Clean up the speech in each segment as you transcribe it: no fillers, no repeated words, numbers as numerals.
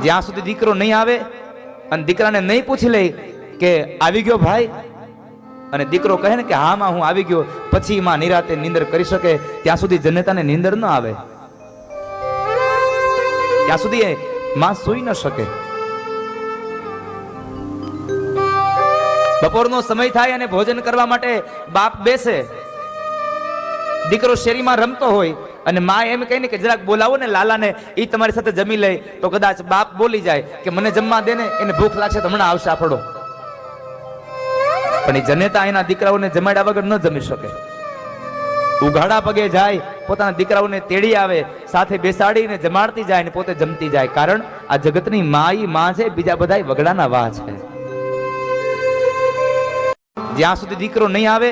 જ્યાં સુધી દીકરો નહીં આવે અને દીકરાને નહીં પૂછી લે કે આવી ગયો ભાઈ, અને દીકરો કહે ને કે હા માં હું આવી ગયો, પછી માં નિરાતે નીંદર કરી શકે, ત્યાં સુધી જનેતાને નીંદર ન આવે, ત્યાં સુધી માં સૂઈ ન શકે. બપોરનો સમય થાય અને ભોજન કરવા માટે બાપ બેસે, દીકરો શેરીમાં રમતો હોય અને માં એમ કહે ને કે જરાક બોલાવો ને લાલાને, એ તમારી સાથે જમી લે, તો કદાચ બાપ બોલી જાય કે મને જમવા દે ને, એને ભૂખ લાગશે તો હમણાં આવશે આફડો. પણ એ જનેતા એના દીકરાઓને જમાડ્યા વગર ન જમી શકે. ઉઘાડા પગે જાય, પોતાના દીકરાઓને તેડી આવે, સાથે બેસાડીને જમાડતી જાય ને પોતે જમતી જાય. કારણ આ જગતની માઈ માં છે, બીજા બધા વગડાના વાહ છે. જ્યાં સુધી દીકરો નહીં આવે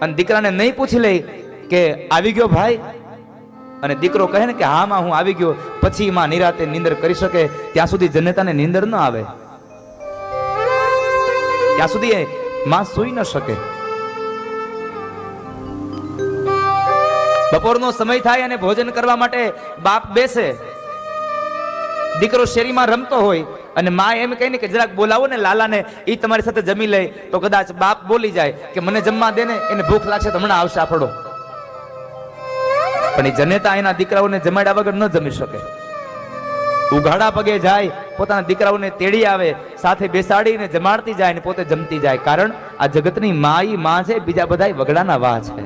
અને દીકરાને નહીં પૂછી લે કે આવી ગયો ભાઈ, અને દીકરો કહે ને કે હા માં હું આવી ગયો, પછી માં નિરાતે નીંદર કરી શકે, ત્યાં સુધી જનેતાને નીંદર ન આવે, ત્યાં સુધી માં સૂઈ ન શકે. બપોરનો સમય થાય અને ભોજન કરવા માટે બાપ બેસે, દીકરો શેરીમાં રમતો હોય અને માં એમ કહે ને કે જરાક બોલાવો ને લાલાને, એ તમારી સાથે જમી લે, તો કદાચ બાપ બોલી જાય કે મને જમવા દે ને, એને ભૂખ લાગશે તો હમણાં આવશે આફડો. પણ એ જનેતા એના દીકરાઓને જમાડ્યા વગર ન જમી શકે. ઉઘાડા પગે જાય, પોતાના દીકરાઓને તેડી આવે, સાથે બેસાડીને જમાડતી જાય ને પોતે જમતી જાય. કારણ આ જગતની માઈ માં છે, બીજા બધા વગડાના વાહ છે.